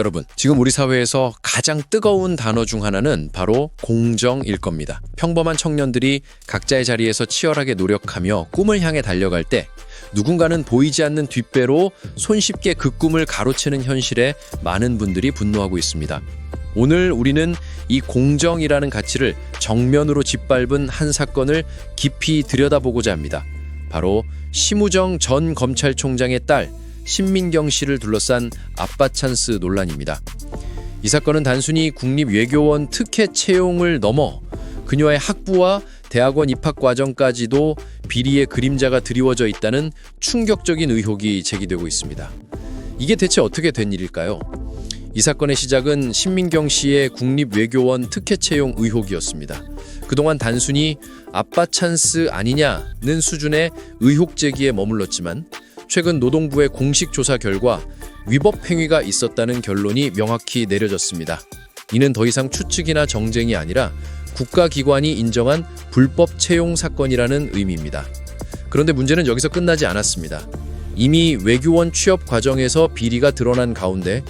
여러분, 지금 우리 사회에서 가장 뜨거운 단어 중 하나는 바로 공정일 겁니다. 평범한 청년들이 각자의 자리에서 치열하게 노력하며 꿈을 향해 달려갈 때 누군가는 보이지 않는 뒷배로 손쉽게 그 꿈을 가로채는 현실에 많은 분들이 분노하고 있습니다. 오늘 우리는 이 공정이라는 가치를 정면으로 짓밟은 한 사건을 깊이 들여다보고자 합니다. 바로 심우정 전 검찰총장의 딸 신민경 씨를 둘러싼 아빠 찬스 논란입니다. 이 사건은 단순히 국립외교원 특혜 채용을 넘어 그녀의 학부와 대학원 입학 과정까지도 비리의 그림자가 드리워져 있다는 충격적인 의혹이 제기되고 있습니다. 이게 대체 어떻게 된 일일까요? 이 사건의 시작은 신민경 씨의 국립외교원 특혜 채용 의혹이었습니다. 그동안 단순히 아빠 찬스 아니냐는 수준의 의혹 제기에 머물렀지만 최근 노동부의 공식 조사 결과 위법 행위가 있었다는 결론이 명확히 내려졌습니다. 이는 더 이상 추측이나 정쟁이 아니라 국가기관이 인정한 불법 채용 사건이라는 의미입니다. 그런데 문제는 여기서 끝나지 않았습니다. 이미 외교원 취업 과정에서 비리가 드러난 가운데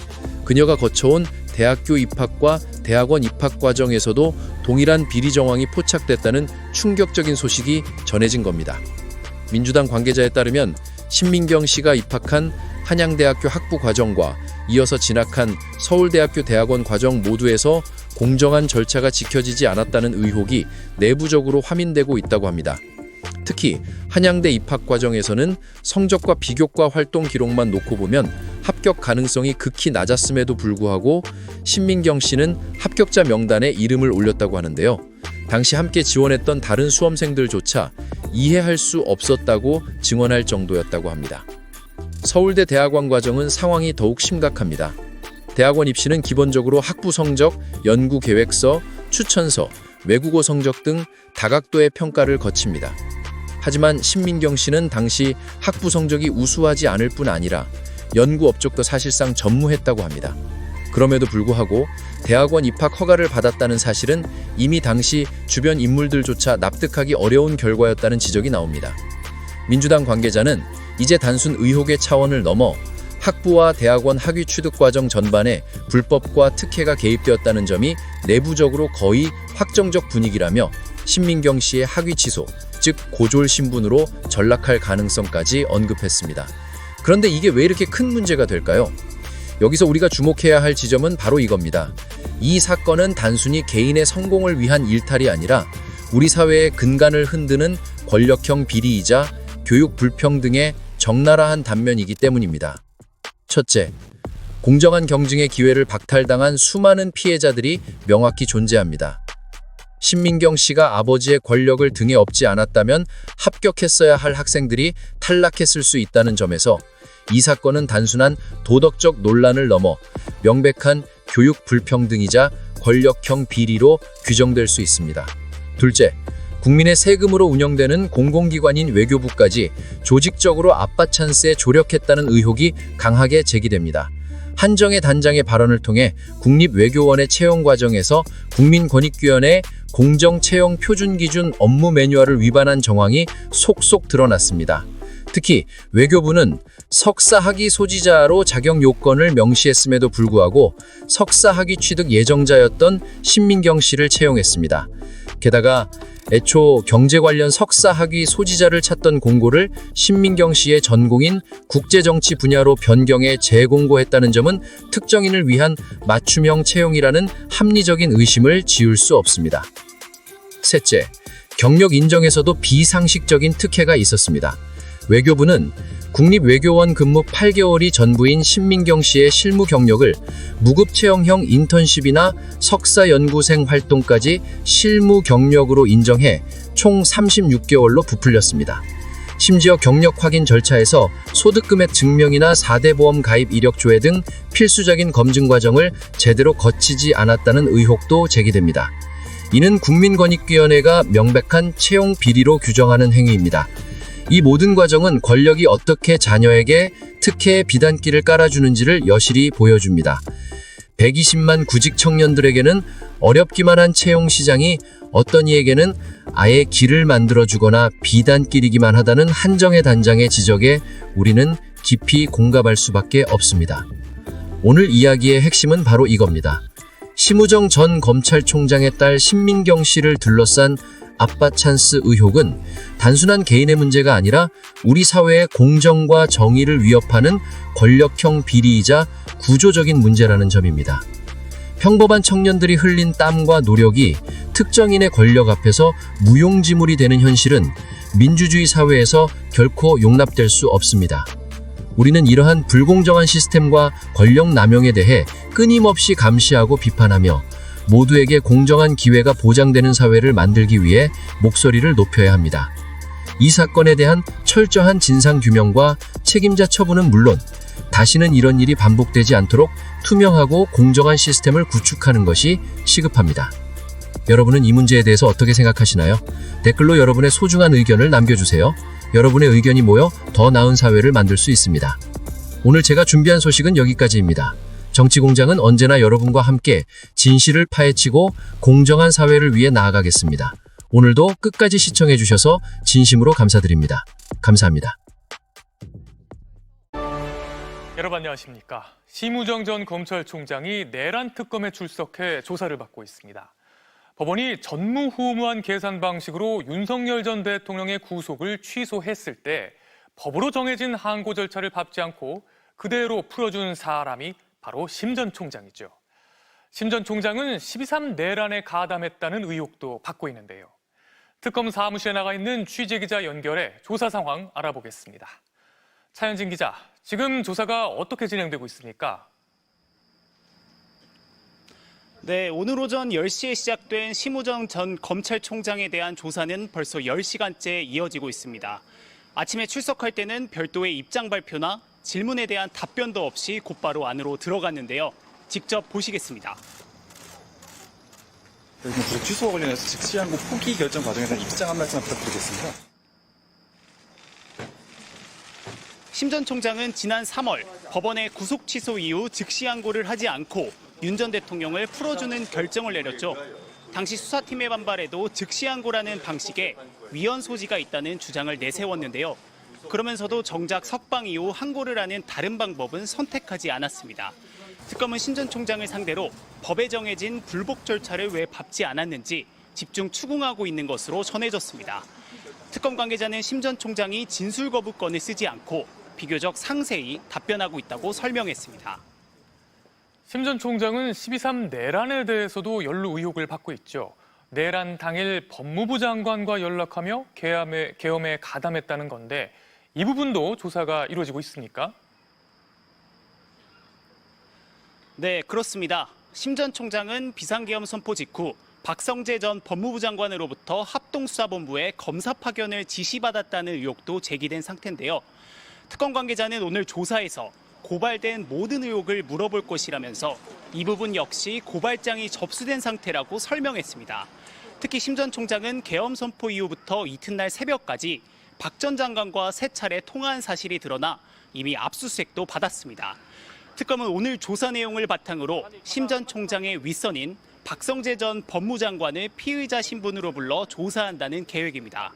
그녀가 거쳐온 대학교 입학과 대학원 입학 과정에서도 동일한 비리 정황이 포착됐다는 충격적인 소식이 전해진 겁니다. 민주당 관계자에 따르면 신민경 씨가 입학한 한양대학교 학부 과정과 이어서 진학한 서울대학교 대학원 과정 모두에서 공정한 절차가 지켜지지 않았다는 의혹이 내부적으로 화민되고 있다고 합니다. 특히 한양대 입학 과정에서는 성적과 비교과 활동 기록만 놓고 보면 합격 가능성이 극히 낮았음에도 불구하고 신민경 씨는 합격자 명단에 이름을 올렸다고 하는데요. 당시 함께 지원했던 다른 수험생들조차 이해할 수 없었다고 증언할 정도였다고 합니다. 서울대 대학원 과정은 상황이 더욱 심각합니다. 대학원 입시는 기본적으로 학부 성적, 연구 계획서, 추천서, 외국어 성적 등 다각도의 평가를 거칩니다. 하지만 신민경 씨는 당시 학부 성적이 우수하지 않을 뿐 아니라 연구 업적도 사실상 전무했다고 합니다. 그럼에도 불구하고 대학원 입학 허가를 받았다는 사실은 이미 당시 주변 인물들조차 납득하기 어려운 결과였다는 지적이 나옵니다. 민주당 관계자는 이제 단순 의혹의 차원을 넘어 학부와 대학원 학위 취득 과정 전반에 불법과 특혜가 개입되었다는 점이 내부적으로 거의 확정적 분위기라며 신민경 씨의 학위 취소, 즉 고졸 신분으로 전락할 가능성까지 언급했습니다. 그런데 이게 왜 이렇게 큰 문제가 될까요? 여기서 우리가 주목해야 할 지점은 바로 이겁니다. 이 사건은 단순히 개인의 성공을 위한 일탈이 아니라 우리 사회의 근간을 흔드는 권력형 비리이자 교육 불평등의 적나라한 단면이기 때문입니다. 첫째, 공정한 경쟁의 기회를 박탈당한 수많은 피해자들이 명확히 존재합니다. 신민경 씨가 아버지의 권력을 등에 업지 않았다면 합격했어야 할 학생들이 탈락했을 수 있다는 점에서 이 사건은 단순한 도덕적 논란을 넘어 명백한 교육 불평등이자 권력형 비리로 규정될 수 있습니다. 둘째, 국민의 세금으로 운영되는 공공기관인 외교부까지 조직적으로 아빠 찬스에 조력했다는 의혹이 강하게 제기됩니다. 한정혜 단장의 발언을 통해 국립외교원의 채용 과정에서 국민권익위원회의 공정채용 표준기준 업무 매뉴얼을 위반한 정황이 속속 드러났습니다. 특히 외교부는 석사학위 소지자로 자격 요건을 명시했음에도 불구하고 석사학위 취득 예정자였던 신민경 씨를 채용했습니다. 게다가 애초 경제 관련 석사학위 소지자를 찾던 공고를 신민경 씨의 전공인 국제정치 분야로 변경해 재공고했다는 점은 특정인을 위한 맞춤형 채용이라는 합리적인 의심을 지울 수 없습니다. 셋째, 경력 인정에서도 비상식적인 특혜가 있었습니다. 외교부는 국립외교원 근무 8개월이 전부인 신민경 씨의 실무 경력을 무급 채용형 인턴십이나 석사 연구생 활동까지 실무 경력으로 인정해 총 36개월로 부풀렸습니다. 심지어 경력 확인 절차에서 소득금액 증명이나 4대 보험 가입 이력 조회 등 필수적인 검증 과정을 제대로 거치지 않았다는 의혹도 제기됩니다. 이는 국민권익위원회가 명백한 채용 비리로 규정하는 행위입니다. 이 모든 과정은 권력이 어떻게 자녀에게 특혜의 비단길을 깔아주는지를 여실히 보여줍니다. 120만 구직 청년들에게는 어렵기만 한 채용 시장이 어떤 이에게는 아예 길을 만들어주거나 비단길이기만 하다는 한정혜 단장의 지적에 우리는 깊이 공감할 수밖에 없습니다. 오늘 이야기의 핵심은 바로 이겁니다. 심우정 전 검찰총장의 딸 신민경 씨를 둘러싼 아빠 찬스 의혹은 단순한 개인의 문제가 아니라 우리 사회의 공정과 정의를 위협하는 권력형 비리이자 구조적인 문제라는 점입니다. 평범한 청년들이 흘린 땀과 노력이 특정인의 권력 앞에서 무용지물이 되는 현실은 민주주의 사회에서 결코 용납될 수 없습니다. 우리는 이러한 불공정한 시스템과 권력 남용에 대해 끊임없이 감시하고 비판하며 모두에게 공정한 기회가 보장되는 사회를 만들기 위해 목소리를 높여야 합니다. 이 사건에 대한 철저한 진상규명과 책임자 처분은 물론 다시는 이런 일이 반복되지 않도록 투명하고 공정한 시스템을 구축하는 것이 시급합니다. 여러분은 이 문제에 대해서 어떻게 생각하시나요? 댓글로 여러분의 소중한 의견을 남겨주세요. 여러분의 의견이 모여 더 나은 사회를 만들 수 있습니다. 오늘 제가 준비한 소식은 여기까지입니다. 정치공장은 언제나 여러분과 함께 진실을 파헤치고 공정한 사회를 위해 나아가겠습니다. 오늘도 끝까지 시청해주셔서 진심으로 감사드립니다. 감사합니다. 여러분 안녕하십니까. 심우정 전 검찰총장이 내란 특검에 출석해 조사를 받고 있습니다. 법원이 전무후무한 계산 방식으로 윤석열 전 대통령의 구속을 취소했을 때 법으로 정해진 항고 절차를 밟지 않고 그대로 풀어준 사람이 바로 심 전 총장이죠. 심 전 총장은 12.3 내란에 가담했다는 의혹도 받고 있는데요. 특검 사무실에 나가 있는 취재기자 연결해 조사 상황 알아보겠습니다. 차현진 기자, 지금 조사가 어떻게 진행되고 있습니까? 네, 오늘 오전 10시에 시작된 심우정 전 검찰총장에 대한 조사는 벌써 10시간째 이어지고 있습니다. 아침에 출석할 때는 별도의 입장 발표나 질문에 대한 답변도 없이 곧바로 안으로 들어갔는데요. 직접 보시겠습니다. 구속 취소와 관련해서 즉시 항고 포기 결정 과정에서 입장 한 말씀 부탁드리겠습니다. 심 전 총장은 지난 3월 법원의 구속 취소 이후 즉시 항고를 하지 않고 윤 전 대통령을 풀어주는 결정을 내렸죠. 당시 수사팀의 반발에도 즉시 항고라는 방식에 위헌 소지가 있다는 주장을 내세웠는데요. 그러면서도 정작 석방 이후 항고를 하는 다른 방법은 선택하지 않았습니다. 특검은 심 전 총장을 상대로 법에 정해진 불복 절차를 왜 밟지 않았는지 집중 추궁하고 있는 것으로 전해졌습니다. 특검 관계자는 심 전 총장이 진술 거부권을 쓰지 않고 비교적 상세히 답변하고 있다고 설명했습니다. 심 전 총장은 12.3 내란에 대해서도 연루 의혹을 받고 있죠. 내란 당일 법무부 장관과 연락하며 계엄에 가담했다는 건데 이 부분도 조사가 이루어지고 있습니까? 네, 그렇습니다. 심 전 총장은 비상계엄 선포 직후 박성재 전 법무부 장관으로부터 합동수사본부에 검사 파견을 지시받았다는 의혹도 제기된 상태인데요. 특검 관계자는 오늘 조사에서 고발된 모든 의혹을 물어볼 것이라면서 이 부분 역시 고발장이 접수된 상태라고 설명했습니다. 특히 심 전 총장은 계엄 선포 이후부터 이튿날 새벽까지 박 전 장관과 3차례 통화한 사실이 드러나 이미 압수수색도 받았습니다. 특검은 오늘 조사 내용을 바탕으로 심 전 총장의 윗선인 박성재 전 법무장관을 피의자 신분으로 불러 조사한다는 계획입니다.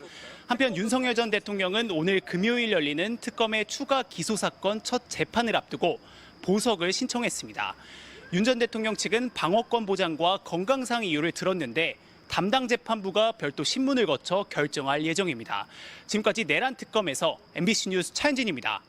한편 윤석열 전 대통령은 오늘 금요일 열리는 특검의 추가 기소 사건 첫 재판을 앞두고 보석을 신청했습니다. 윤 전 대통령 측은 방어권 보장과 건강상 이유를 들었는데 담당 재판부가 별도 신문을 거쳐 결정할 예정입니다. 지금까지 내란 특검에서 MBC 뉴스 차현진입니다.